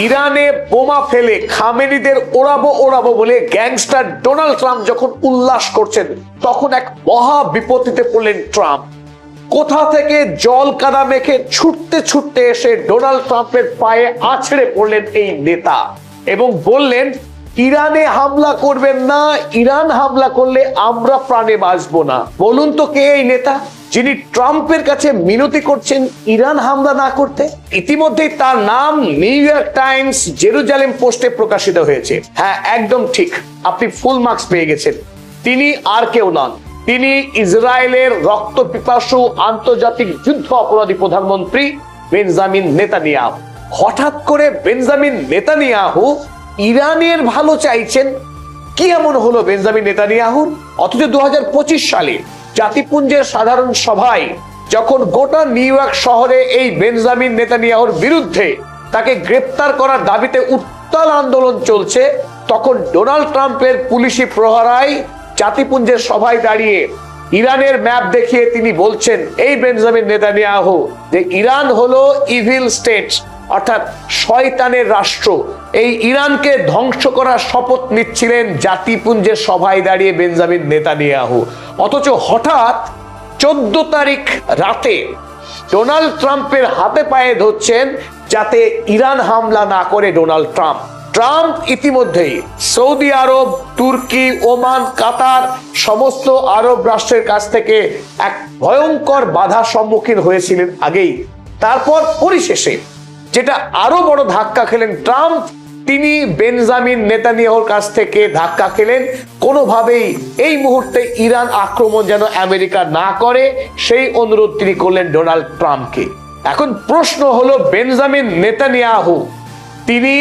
ইরানে বোমা ফেলে খামেনিদের ওড়াবো বলে গ্যাংস্টার ডোনাল্ড ট্রাম্প যখন উল্লাস করছেন, তখন এক মহা বিপত্তিতে পড়লেন ট্রাম্প। কোথা থেকে জল কাদা মেখে ছুটতে এসে ডোনাল্ড ট্রাম্পের পায়ে আছড়ে পড়লেন এই নেতা এবং বললেন, ইরানে হামলা করবেন না, ইরান হামলা করলে আমরা প্রাণে বাঁচবো না। বলুন তো কে এই নেতা যিনি ট্রাম্পের কাছে মিনতি করছেন ইরান হামলা না করতে? ইতিমধ্যেই তার নাম নিউ ইয়র্ক টাইমস, জেরুজালেম পোস্টে প্রকাশিত হয়েছে। হ্যাঁ, একদম ঠিক, আপনি ফুল মার্কস পেয়ে গেছেন। তিনি আর কেউ নন, তিনি ইসরায়েলের রক্ত পিপাসু আন্তর্জাতিক যুদ্ধ অপরাধী প্রধানমন্ত্রী বেঞ্জামিন নেতানিয়াহু। হঠাৎ করে বেঞ্জামিন নেতানিয়াহু ইরানের ভালো চাইছেন, কি এমন হলো বেঞ্জামিন নেতানিয়াহুর? অথচ 2025 সালে জাতিপুঞ্জের সাধারণ সভায় যখন গোটা নিউ ইয়র্ক শহরে এই বেঞ্জামিন নেতানিয়াহুর বিরুদ্ধে তাকে গ্রেপ্তার করার দাবিতে উত্তাল আন্দোলন চলছে, তখন ডোনাল্ড ট্রাম্পের পুলিশি প্রহরায় জাতিপুঞ্জের সভায় দাঁড়িয়ে ইরানের ম্যাপ দেখিয়ে তিনি বলছেন, এই বেঞ্জামিন নেতানিয়াহু, যে ইরান হলো ইভিল স্টেট, অর্থাৎ শয়তানের রাষ্ট্র। এই ইরানকে ধ্বংস করার শপথ নিচ্ছিলেন জাতিপুঞ্জের সভায় দাঁড়িয়ে বেঞ্জামিন নেতানিয়াহু। অথচ হঠাৎ 14 তারিখ রাতে ডোনাল্ড ট্রাম্পের হাতে পায়ে ধরছেন যাতে ইরান হামলা না করে ডোনাল্ড ট্রাম্প। ট্রাম্প ইতিমধ্যেই সৌদি আরব, তুর্কি, ওমান, কাতার সমস্ত আরব রাষ্ট্রের কাছ থেকে এক ভয়ঙ্কর বাধার সম্মুখীন হয়েছিলেন আগেই। তারপর পরিশেষে যেটা আরো বড় ধাক্কা খেলেন ট্রাম্প, তিনি বেঞ্জামিন নেতানিয়াহুর কাছ থেকে ধাক্কা খেলেন কোনোভাবেই এই মুহূর্তে ইরান আক্রমণ যেন আমেরিকা না করে, সেই অনুরোধ তিনি করলেন ডোনাল্ড ট্রাম্পকে। এখন প্রশ্ন হলো, বেঞ্জামিন নেতানিয়াহু তিনি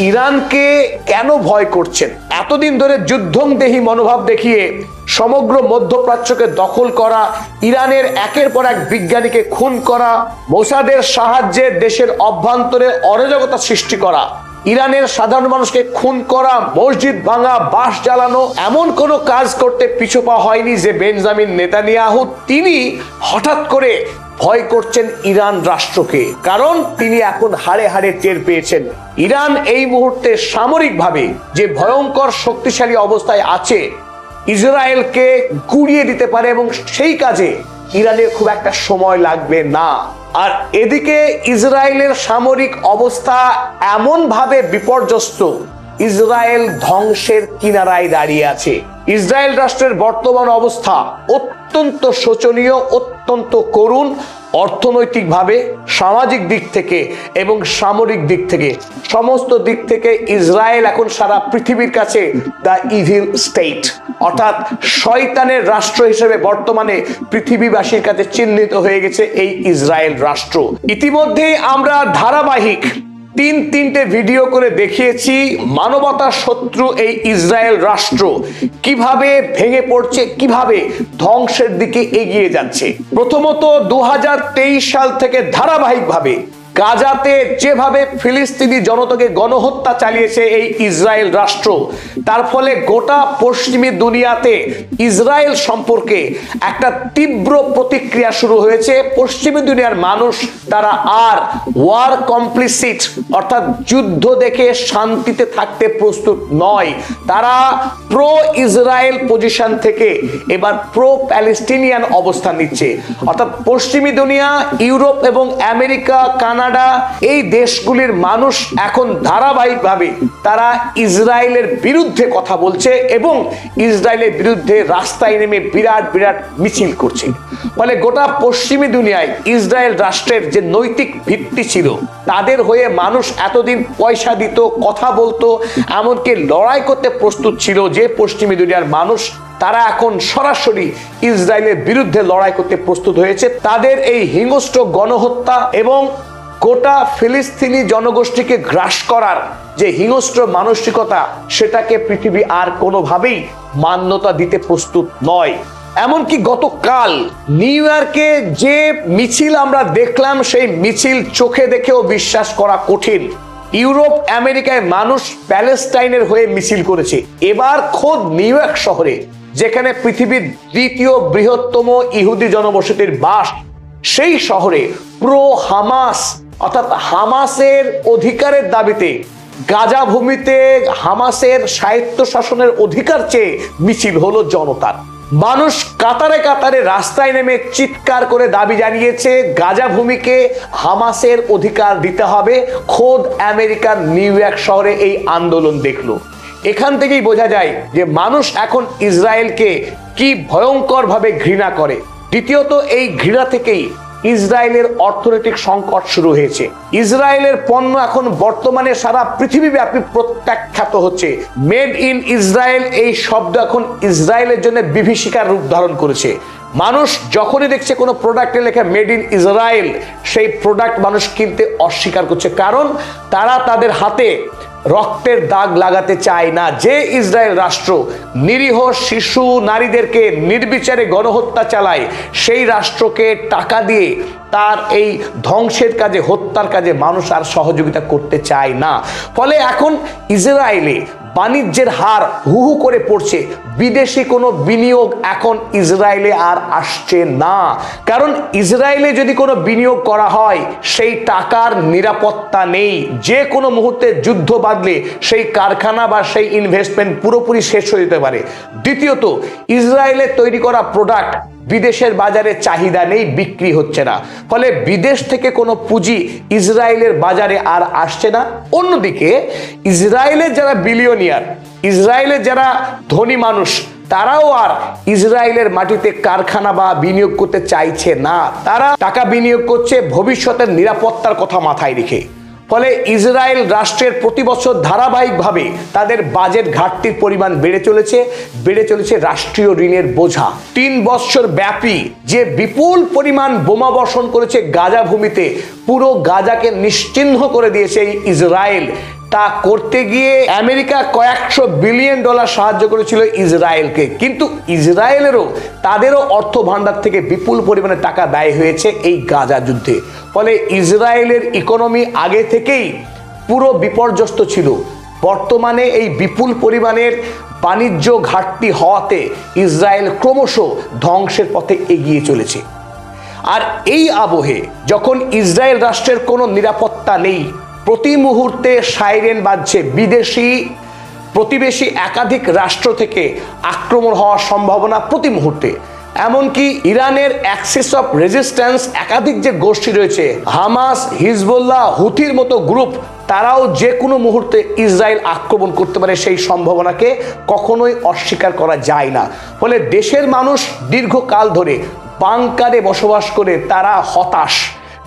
ইরানকে কেন ভয় করছেন? এতদিন ধরে যুদ্ধংদেহী মনোভাব দেখিয়ে সমগ্র মধ্যপ্রাচ্যকে দখল করা, ইরানের একের পর এক বিজ্ঞানীকে খুন করা, মোসাদের সাহায্যে দেশের অভ্যন্তরে অরাজকতা সৃষ্টি করা, ইরানের সাধারণ মানুষকে খুন করা, মসজিদ ভাঙা, বাস জ্বালানো, এমন কোনো কাজ করতে পিছপা হয়নি যে বেঞ্জামিন নেতানিয়াহু তিনি হঠাৎ করে ভয় করছেন ইরান রাষ্ট্রকে। কারণ তিনি এখন হাড়ে হাড়ে টের পেয়েছেন ইরান এই মুহূর্তে সামরিকভাবে যে ভয়ঙ্কর শক্তিশালী অবস্থায় আছে, ইসরায়েলকে গুড়িয়ে দিতে পারে এবং সেই কাজে ইরানের খুব একটা সময় লাগবে না। আর এদিকে ইসরায়েলের সামরিক অবস্থা এমন ভাবে বিপর্যস্ত, ইসরায়েল ধ্বংসের কিনারায় দাঁড়িয়ে আছে। ইসরায়েল রাষ্ট্রের বর্তমান অবস্থা অত্যন্ত শোচনীয়, অত্যন্ত করুণ, অর্থনৈতিকভাবে, সামাজিক দিক থেকে এবং সামরিক দিক থেকে, সমস্ত দিক থেকে ইসরায়েল এখন সারা পৃথিবীর কাছে দ্য ইভিল স্টেট, অর্থাৎ শয়তানের রাষ্ট্র হিসেবে বর্তমানে পৃথিবীবাসীর কাছে চিহ্নিত হয়ে গেছে এই ইসরায়েল রাষ্ট্র। ইতিমধ্যেই আমরা ধারাবাহিক তিনটে ভিডিও করে দেখিয়েছি মানবতার শত্রু এই ইসরায়েল রাষ্ট্র কিভাবে ভেঙে পড়ছে, কিভাবে ধ্বংসের দিকে এগিয়ে যাচ্ছে। প্রথমত 2023 সাল থেকে ধারাবাহিকভাবে গাজাতে যেভাবে ফিলিস্তিনি জনতাকে গণহত্যা চালিয়েছে এই ইসরায়েল রাষ্ট্র, তার ফলে গোটা পশ্চিমী দুনিয়াতে ইসরায়েল সম্পর্কে একটা তীব্র প্রতিক্রিয়া শুরু হয়েছে। পশ্চিমী দুনিয়ার মানুষ তারা আর ওয়ার কমপ্লিসিট, অর্থাৎ যুদ্ধ দেখে শান্তিতে থাকতে প্রস্তুত নয়। তারা প্রো ইসরায়েল পজিশন থেকে এবার প্রো প্যালেস্টিনিয়ান অবস্থান নিচ্ছে। অর্থাৎ পশ্চিমী দুনিয়া, ইউরোপ এবং আমেরিকা, কানাডা, এই দেশগুলির মানুষ এখন ধারাবাহিকভাবে তারা ইসরায়েলের বিরুদ্ধে কথা বলছে এবং ইসরায়েলের বিরুদ্ধে রাস্তায় নেমে বিরাট মিছিল করছে। ফলে গোটা পশ্চিমী দুনিয়ায় ইসরায়েল রাষ্ট্রের যে নৈতিক ভিত্তি ছিল, তাদের হয়ে মানুষ এতদিন পয়সা দিত, কথা বলতো, এমনকি লড়াই করতে প্রস্তুত ছিল যে পশ্চিমী দুনিয়ার মানুষ, তারা এখন সরাসরি ইসরায়েলের বিরুদ্ধে লড়াই করতে প্রস্তুত হয়েছে। তাদের এই হিংস্র গণহত্যা এবং গোটা ফিলিস্তিনি জনগোষ্ঠীকে গ্রাস করার যে হিংস্র মানসিকতা, সেটাকে পৃথিবী আর কোনোভাবেই মান্যতা দিতে প্রস্তুত নয়। এমনকি গতকাল নিউ ইয়র্কে যে মিছিল আমরা দেখলাম, সেই মিছিল চোখে দেখেও বিশ্বাস করা কঠিন। ইউরোপ, আমেরিকায় মানুষ প্যালেস্টাইনের হয়ে মিছিল করেছে। এবার খোদ নিউ ইয়র্ক শহরে, যেখানে পৃথিবীর দ্বিতীয় বৃহত্তম ইহুদি জনবসতির বাস, সেই শহরে প্রো হামাস অর্থাৎ হামাসের অধিকারের দাবিতে গাজা ভূমিতে হামাসের স্বায়ত্ত শাসনের অধিকার চেয়ে মিছিল হলো জনতার। মানুষ কাতারে কাতারে রাস্তায় নেমে চিৎকার করে দাবি জানিয়েছে গাজা ভূমিকে হামাসের অধিকার দিতে হবে। খোদ আমেরিকার নিউ ইয়র্ক শহরে এই আন্দোলন দেখলো। এখান থেকেই বোঝা যায় যে মানুষ এখন ইসরায়েলকে কি ভয়ঙ্কর ভাবে ঘৃণা করে। দ্বিতীয়ত এই ঘৃণা থেকেই ইসরায়েলের অর্থনৈতিক সংকট শুরু হয়েছে। ইসরায়েলের পণ্য এখন বর্তমানে সারা পৃথিবীব্যাপী প্রত্যাখ্যাত হচ্ছে। মেড ইন ইসরায়েল এই শব্দ এখন ইসরায়েলের জন্য বিভীষিকার রূপ ধারণ করেছে। মানুষ যখনই দেখছে কোনো প্রোডাক্টে লেখা মেড ইন ইসরায়েল, সেই প্রোডাক্ট মানুষ কিনতে অস্বীকার করছে, কারণ তারা তাদের হাতে রক্তের দাগ লাগাতে চায় না। যে ইসরায়েল রাষ্ট্র নিরীহ শিশু নারীদেরকে নির্বিচারে গণহত্যা চালায়, সেই রাষ্ট্রকে টাকা দিয়ে তার এই ধ্বংসের কাজে, হত্যার কাজে মানুষ আর সহযোগিতা করতে চায় না। ফলে এখন ইসরায়েলে বাণিজ্যের হার হু হু করে পড়ছে। বিদেশি কোনো বিনিয়োগ এখন ইসরায়েলে আর আসছে না, কারণ ইসরায়েলে যদি কোনো বিনিয়োগ করা হয় সেই টাকার নিরাপত্তা নেই। যে কোনো মুহূর্তে যুদ্ধ বাঁধলে সেই কারখানা বা সেই ইনভেস্টমেন্ট পুরোপুরি শেষ হয়ে যেতে পারে। দ্বিতীয়ত, ইসরায়েলে তৈরি করা প্রোডাক্ট বিদেশের বাজারে চাহিদা নেই, বিক্রি হচ্ছে না। ফলে বিদেশ থেকে কোনো পুঁজি ইসরায়েলের বাজারে আর আসছে না। অন্যদিকে ইসরায়েলের যারা বিলিয়নিয়ার, ইসরায়েলের যারা ধনী মানুষ, তারাও আর ইসরায়েলের মাটিতে কারখানা বা বিনিয়োগ করতে চাইছে না। তারা টাকা বিনিয়োগ করছে ভবিষ্যতের নিরাপত্তার কথা মাথায় রেখে। ফলে ইসরায়েল রাষ্ট্রের প্রতি বছর ধারাবাহিকভাবে তাদের বাজেট ঘাটতির পরিমাণ বেড়ে চলেছে রাষ্ট্রীয় ঋণের বোঝা। 3 বছর ব্যাপী যে বিপুল পরিমাণ বোমা বর্ষণ করেছে গাজা ভূমিতে, পুরো গাজাকে নিশ্চিহ্ন করে দিয়েছে এই ইসরায়েল। তা করতে গিয়ে আমেরিকা কয়েকশো বিলিয়ন ডলার সাহায্য করেছিল ইসরায়েলকে, কিন্তু ইসরায়েলেরও তাদেরও অর্থ ভান্ডার থেকে বিপুল পরিমাণে টাকা ব্যয় হয়েছে এই গাজা যুদ্ধে। ফলে ইসরায়েলের ইকোনমি আগে থেকেই পুরো বিপর্যস্ত ছিল। বর্তমানে এই বিপুল পরিমাণের বাণিজ্য ঘাটতি হওয়াতে ইসরায়েল ক্রমশ ধ্বংসের পথে এগিয়ে চলেছে। আর এই আবহে যখন ইসরায়েল রাষ্ট্রের কোনো নিরাপত্তা নেই, প্রতি মুহূর্তে সাইরেন বাজছে, বিদেশি প্রতিবেশী একাধিক রাষ্ট্র থেকে আক্রমণ হওয়ার সম্ভাবনা প্রতি মুহূর্তে। এমনকি ইরানের অ্যাক্সিস অফ রেজিস্ট্যান্স একাধিক যে গোষ্ঠী রয়েছে, হামাস, হিজবুল্লাহ, হুথির মতো গ্রুপ, তারাও যে কোনো মুহূর্তে ইসরায়েল আক্রমণ করতে পারে, সেই সম্ভাবনাকে কখনোই অস্বীকার করা যায় না। ফলে দেশের মানুষ দীর্ঘকাল ধরে বাংকারে বসবাস করে তারা হতাশ,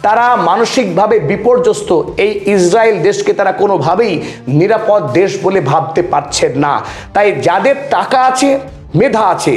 তারা মানসিকভাবে বিপর্যস্ত। এই ইসরায়েল দেশকে তারা কোনোভাবেই নিরাপদ দেশ বলে ভাবতে পারছেন না। তাই যাদের টাকা আছে, মেধা আছে,